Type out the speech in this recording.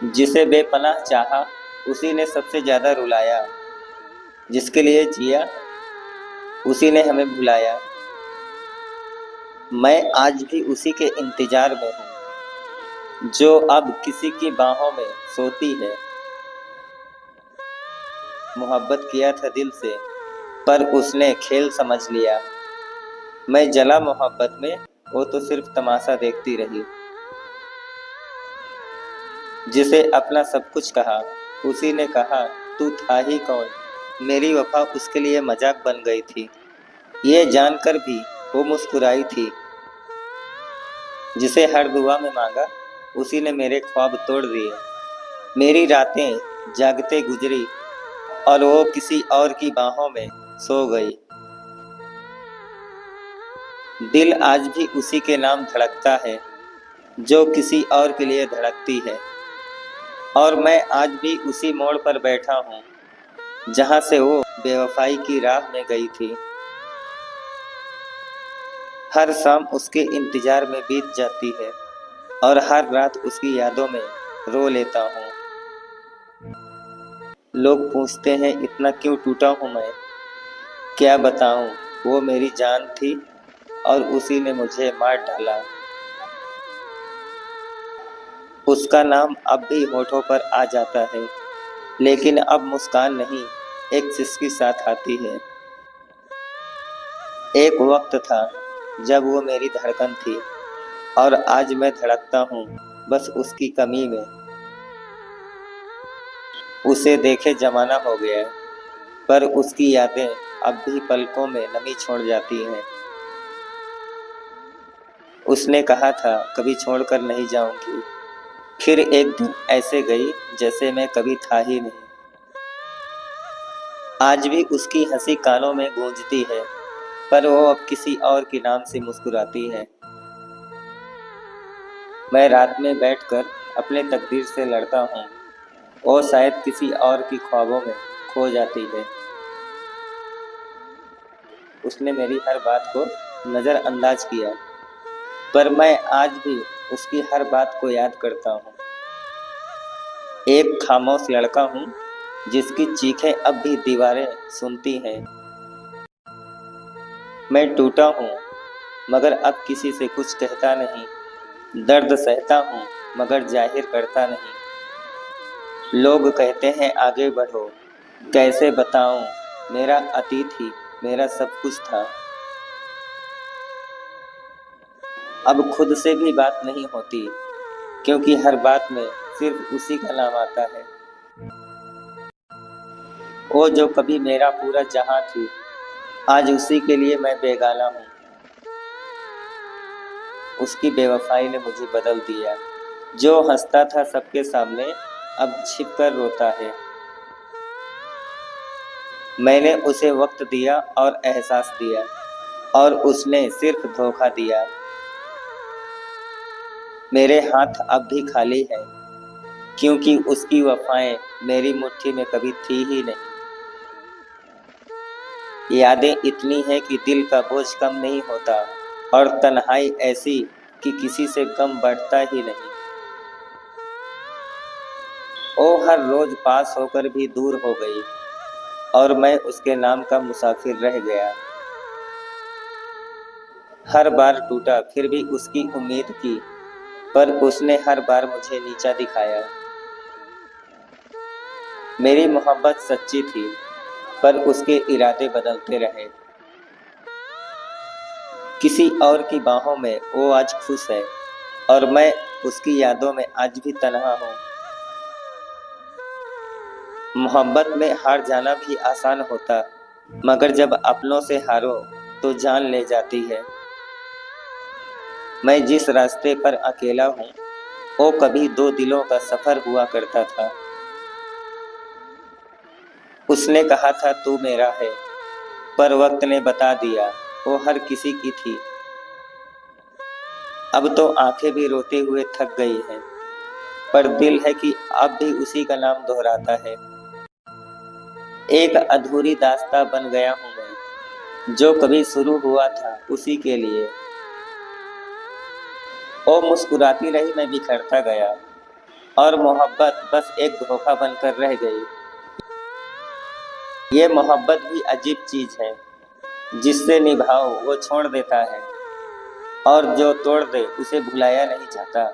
जिसे बेपनाह चाहा उसी ने सबसे ज्यादा रुलाया, जिसके लिए जिया उसी ने हमें भुलाया। मैं आज भी उसी के इंतजार में हूँ जो अब किसी की बाहों में सोती है। मोहब्बत किया था दिल से पर उसने खेल समझ लिया। मैं जला मोहब्बत में, वो तो सिर्फ तमाशा देखती रही। जिसे अपना सब कुछ कहा उसी ने कहा तू था ही कौन। मेरी वफा उसके लिए मजाक बन गई थी, ये जानकर भी वो मुस्कुराई थी। जिसे हर दुआ में मांगा उसी ने मेरे ख्वाब तोड़ दिए। मेरी रातें जागते गुजरी और वो किसी और की बाहों में सो गई। दिल आज भी उसी के नाम धड़कता है जो किसी और के लिए धड़कती है। और मैं आज भी उसी मोड़ पर बैठा हूँ जहाँ से वो बेवफाई की राह में गई थी। हर शाम उसके इंतजार में बीत जाती है और हर रात उसकी यादों में रो लेता हूँ। लोग पूछते हैं इतना क्यों टूटा हूँ मैं, क्या बताऊँ वो मेरी जान थी और उसी ने मुझे मार डाला। उसका नाम अब भी होठों पर आ जाता है, लेकिन अब मुस्कान नहीं एक सिसकी साथ आती है। एक वक्त था जब वो मेरी धड़कन थी और आज मैं धड़कता हूँ बस उसकी कमी में। उसे देखे जमाना हो गया पर उसकी यादें अब भी पलकों में नमी छोड़ जाती हैं। उसने कहा था कभी छोड़कर नहीं जाऊंगी, फिर एक दिन ऐसे गई जैसे मैं कभी था ही नहीं। आज भी उसकी हंसी कानों में गूंजती है पर वो अब किसी और के नाम से मुस्कुराती है। मैं रात में बैठकर अपने तकदीर से लड़ता हूँ, वो शायद किसी और की ख्वाबों में खो जाती है। उसने मेरी हर बात को नज़रअंदाज किया पर मैं आज भी उसकी हर बात को याद करता हूँ। एक खामोश लड़का हूँ जिसकी चीखें अब भी दीवारें सुनती हैं। मैं टूटा हूँ मगर अब किसी से कुछ कहता नहीं। दर्द सहता हूँ मगर जाहिर करता नहीं। लोग कहते हैं आगे बढ़ो, कैसे बताऊँ मेरा अतीत ही मेरा सब कुछ था। अब खुद से भी बात नहीं होती क्योंकि हर बात में सिर्फ उसी का नाम आता है। वो जो कभी मेरा पूरा जहां थी आज उसी के लिए मैं बेगाना हूँ। उसकी बेवफाई ने मुझे बदल दिया। जो हंसता था सबके सामने अब छिप कर रोता है। मैंने उसे वक्त दिया और एहसास दिया और उसने सिर्फ धोखा दिया। मेरे हाथ अब भी खाली हैं क्योंकि उसकी वफाएं मेरी मुट्ठी में कभी थी ही नहीं। यादें इतनी हैं कि दिल का बोझ कम नहीं होता और तन्हाई ऐसी कि किसी से गम बढ़ता ही नहीं। वो हर रोज पास होकर भी दूर हो गई और मैं उसके नाम का मुसाफिर रह गया। हर बार टूटा फिर भी उसकी उम्मीद की पर उसने हर बार मुझे नीचा दिखाया। मेरी मोहब्बत सच्ची थी पर उसके इरादे बदलते रहे। किसी और की बाहों में वो आज खुश है और मैं उसकी यादों में आज भी तन्हा हूँ। मोहब्बत में हार जाना भी आसान होता मगर जब अपनों से हारो तो जान ले जाती है। मैं जिस रास्ते पर अकेला हूँ वो कभी दो दिलों का सफर हुआ करता था। उसने कहा था तू मेरा है पर वक्त ने बता दिया वो हर किसी की थी। अब तो आंखें भी रोते हुए थक गई हैं पर दिल है कि अब भी उसी का नाम दोहराता है। एक अधूरी दास्तां बन गया हूँ मैं, जो कभी शुरू हुआ था उसी के लिए। वो मुस्कुराती रही मैं बिखरता गया और मोहब्बत बस एक धोखा बनकर रह गई। ये मोहब्बत भी अजीब चीज है, जिससे निभाओ वो छोड़ देता है और जो तोड़ दे उसे भुलाया नहीं जाता।